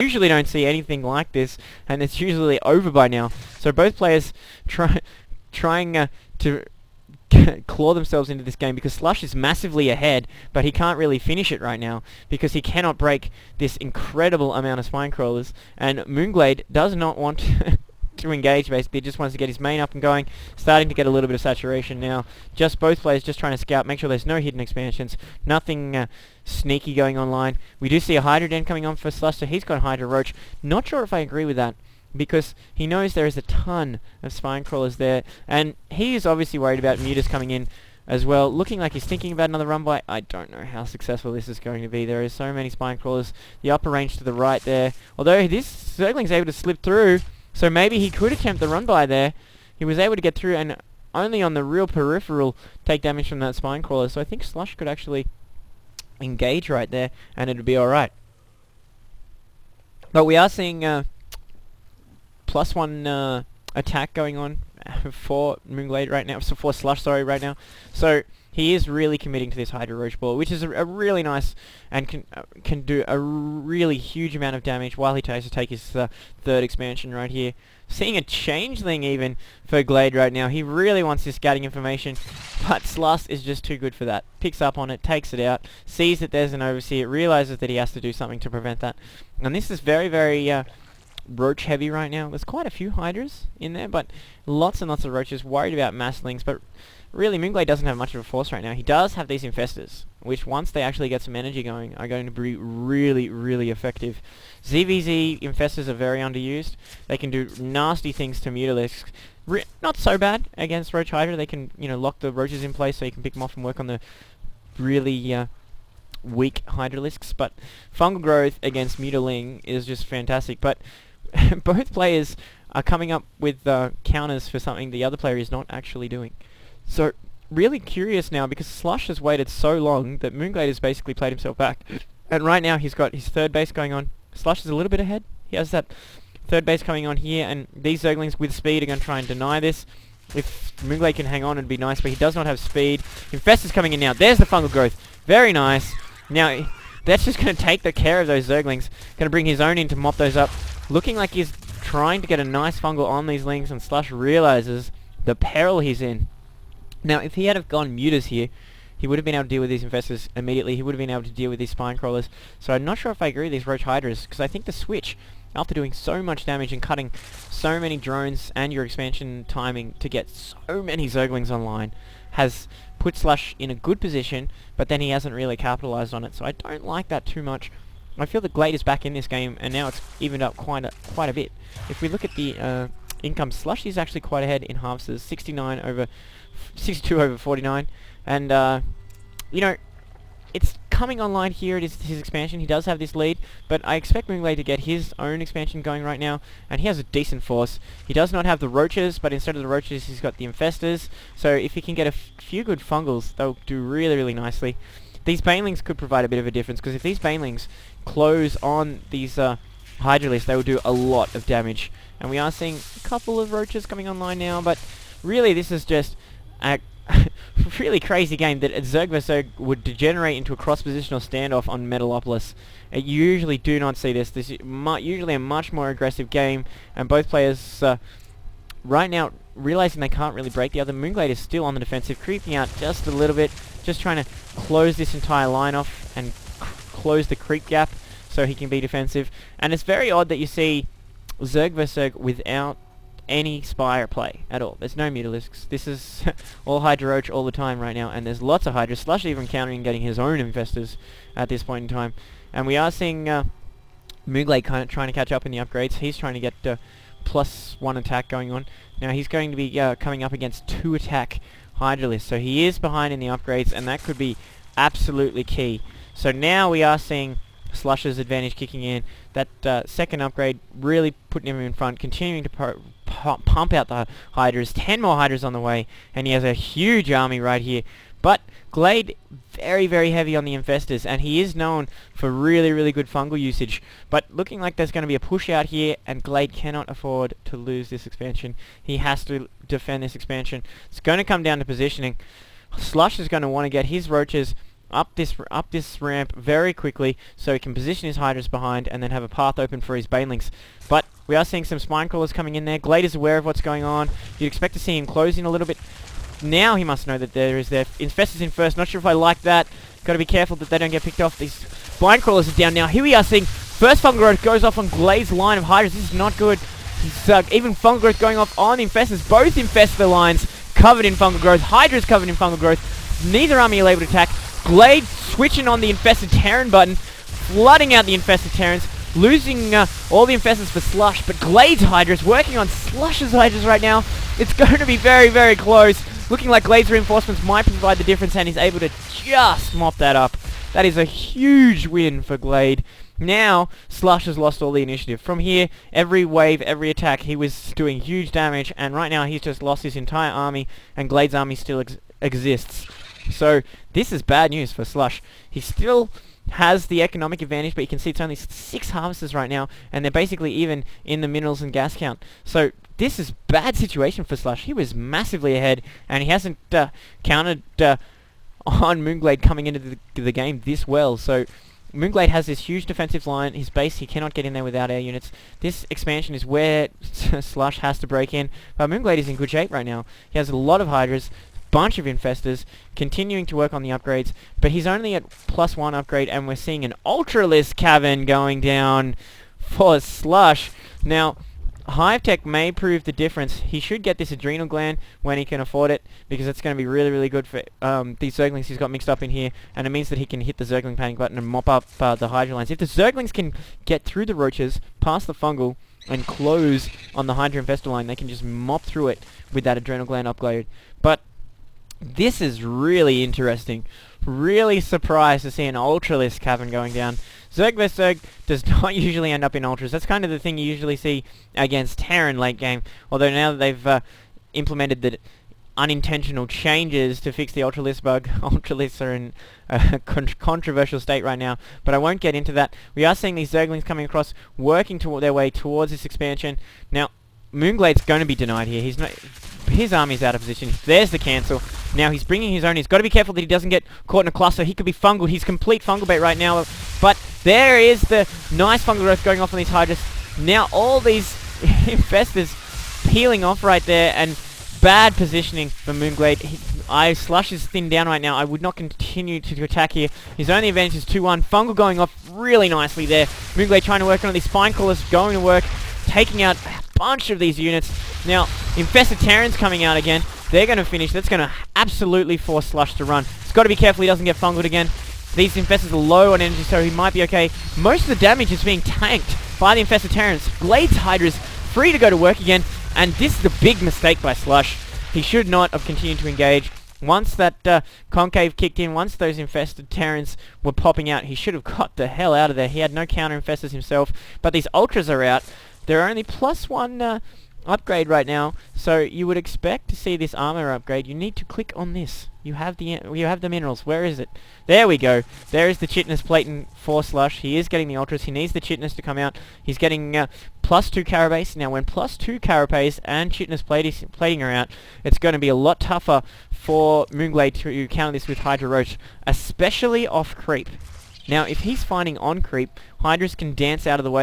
Usually don't see anything like this, and it's usually over by now. So both players trying to claw themselves into this game, because Slush is massively ahead, but he can't really finish it right now because he cannot break this incredible amount of spine crawlers, and mOOnGlaDe does not want to engage. Basically just wants to get his main up and going, starting to get a little bit of saturation now. Just both players just trying to scout, make sure there's no hidden expansions, nothing sneaky going online. We do see a Hydra Den coming on for Slush, so he's got Hydra Roach. Not sure if I agree with that, because he knows there is a ton of spine crawlers there, and he is obviously worried about mutas coming in as well. Looking like he's thinking about another run by. I don't know how successful this is going to be. There is so many spine crawlers. The upper range to the right there, although this Zergling's able to slip through, so maybe he could attempt the run by there. He was able to get through, and only on the real peripheral take damage from that spine crawler, so I think Slush could actually engage right there, and it'd be alright. But we are seeing +1 attack going on for mOOnGlaDe right now, so for Slush, sorry, right now. So he is really committing to this Hydra Roach ball, which is a really nice, and can do a really huge amount of damage while he tries to take his third expansion right here. Seeing a changeling even for Glade right now. He really wants this scouting information, but Slush is just too good for that. Picks up on it, takes it out, sees that there's an overseer, realizes that he has to do something to prevent that. And this is very, very roach heavy right now. There's quite a few Hydras in there, but lots and lots of roaches, worried about masslings, but really mOOnGlaDe doesn't have much of a force right now. He does have these infestors, which once they actually get some energy going, are going to be really, really effective. ZVZ infestors are very underused. They can do nasty things to mutalisks. Not so bad against Roach Hydra. They can, lock the roaches in place so you can pick them off and work on the really weak Hydralisks. But fungal growth against Mutaling is just fantastic. But both players are coming up with counters for something the other player is not actually doing. So, really curious now, because Slush has waited so long that mOOnGlaDe has basically played himself back. And right now he's got his third base going on. Slush is a little bit ahead. He has that third base coming on here, and these Zerglings with speed are going to try and deny this. If mOOnGlaDe can hang on, it'd be nice, but he does not have speed. Infestor's coming in now. There's the fungal growth. Very nice. Now, that's just going to take the care of those Zerglings. Going to bring his own in to mop those up. Looking like he's trying to get a nice fungal on these lings, and Slush realizes the peril he's in. Now, if he had have gone mutas here, he would have been able to deal with these infestors immediately. He would have been able to deal with these spine crawlers. So I'm not sure if I agree with these Roach Hydras, because I think the switch, after doing so much damage and cutting so many drones and your expansion timing to get so many Zerglings online, has put Slush in a good position, but then he hasn't really capitalized on it. So I don't like that too much. I feel that Glade is back in this game, and now it's evened up quite a bit. If we look at the income, Slush is actually quite ahead in harvesters, 62 over 49, and it's coming online here. It is his expansion. He does have this lead, but I expect mOOnGlaDe to get his own expansion going right now, and he has a decent force. He does not have the roaches, but instead of the roaches he's got the infestors, so if he can get a few good fungals, they'll do really, really nicely. These banelings could provide a bit of a difference, because if these banelings close on these Hydralisks, they will do a lot of damage. And we are seeing a couple of roaches coming online now, but really this is just a really crazy game that Zerg vs Zerg would degenerate into a cross-positional standoff on Metalopolis. You usually do not see this. This is usually a much more aggressive game, and both players right now realizing they can't really break the other. mOOnGlaDe is still on the defensive, creeping out just a little bit, just trying to close this entire line off and close the creep gap so he can be defensive. And it's very odd that you see Zerg vs Zerg without any Spire play at all. There's no Mutalisks. This is all Hydra Roach all the time right now, and there's lots of Hydra. Slush even countering and getting his own infestors at this point in time. And we are seeing mOOnGlaDe kind of trying to catch up in the upgrades. He's trying to get +1 attack going on. Now he's going to be coming up against 2 attack Hydralisks, so he is behind in the upgrades, and that could be absolutely key. So now we are seeing Slush's advantage kicking in. That second upgrade really putting him in front, continuing to pump out the Hydras. 10 more Hydras on the way, and he has a huge army right here. But Glade, very, very heavy on the infestors, and he is known for really, really good fungal usage. But looking like there's going to be a push out here, and Glade cannot afford to lose this expansion. He has to defend this expansion. It's going to come down to positioning. Slush is going to want to get his roaches up this ramp very quickly so he can position his Hydras behind and then have a path open for his Banelings. But we are seeing some Spine Crawlers coming in there. Glade is aware of what's going on. You'd expect to see him close in a little bit. Now he must know that there is their Infestors in first. Not sure if I like that. Got to be careful that they don't get picked off. These Spine Crawlers are down now. Here we are seeing first Fungal Growth goes off on Glade's line of Hydras. This is not good. Even Fungal Growth going off on Infestors. Both Infestor lines covered in Fungal Growth. Hydra's covered in Fungal Growth. Neither army are able to attack. Glade switching on the Infested Terran button, flooding out the Infested Terrans, losing all the Infestors for Slush, but Glade's Hydra's working on Slush's Hydra's right now. It's going to be very, very close. Looking like Glade's reinforcements might provide the difference, and he's able to just mop that up. That is a huge win for Glade. Now, Slush has lost all the initiative. From here, every wave, every attack, he was doing huge damage, and right now he's just lost his entire army, and Glade's army still exists. So, this is bad news for Slush. He still has the economic advantage, but you can see it's only 6 harvesters right now, and they're basically even in the minerals and gas count. So, this is bad situation for Slush. He was massively ahead, and he hasn't counted on mOOnGlaDe coming into the game this well. So, mOOnGlaDe has this huge defensive line. His base, he cannot get in there without air units. This expansion is where Slush has to break in, but mOOnGlaDe is in good shape right now. He has a lot of Hydras, bunch of Infestors, continuing to work on the upgrades, but he's only at +1 upgrade, and we're seeing an Ultralisk Cavern going down for Slush. Now, Hive Tech may prove the difference. He should get this Adrenal Gland when he can afford it, because it's going to be really good for these Zerglings he's got mixed up in here, and it means that he can hit the Zergling panic button and mop up the Hydra lines. If the Zerglings can get through the Roaches, past the Fungal, and close on the Hydra Infestor line, they can just mop through it with that Adrenal Gland upgrade. But this is really interesting. Really surprised to see an Ultralisk Cavern going down. Zerg vs Zerg does not usually end up in Ultras. That's kind of the thing you usually see against Terran late game. Although now that they've implemented the unintentional changes to fix the Ultralisk bug, Ultralisks are in a controversial state right now. But I won't get into that. We are seeing these Zerglings coming across, working their way towards this expansion. Now, mOOnGlade's going to be denied here. He's not. His army's out of position. There's the cancel. Now he's bringing his own. He's got to be careful that he doesn't get caught in a cluster. He could be fungal. He's complete fungal bait right now. But there is the nice fungal growth going off on these Hydras. Now all these Infestors peeling off right there, and bad positioning for mOOnGlaDe. Slush is thinned down right now. I would not continue to attack here. His only advantage is 2-1. Fungal going off really nicely there. mOOnGlaDe trying to work on these Spine Crawlers, going to work, taking out a bunch of these units. Now, Infested Terrans coming out again. They're going to finish. That's going to absolutely force Slush to run. He's got to be careful he doesn't get fungled again. These Infestors are low on energy, so he might be okay. Most of the damage is being tanked by the Infested Terrans. Glade's Hydra's free to go to work again, and this is a big mistake by Slush. He should not have continued to engage. Once that concave kicked in, once those Infested Terrans were popping out, he should have got the hell out of there. He had no counter Infestors himself, but these Ultras are out. They're only +1 upgrade right now, so you would expect to see this armor upgrade. You need to click on this. You have the minerals. Where is it? There we go. There is the Chitinous plating for Slush. He is getting the Ultras. He needs the Chitinous to come out. He's getting +2 Carapace. Now when +2 Carapace and Chitinous plating are out, it's going to be a lot tougher for mOOnGlaDe to counter this with Hydra Roach, especially off creep. Now if he's finding on creep, Hydras can dance out of the way.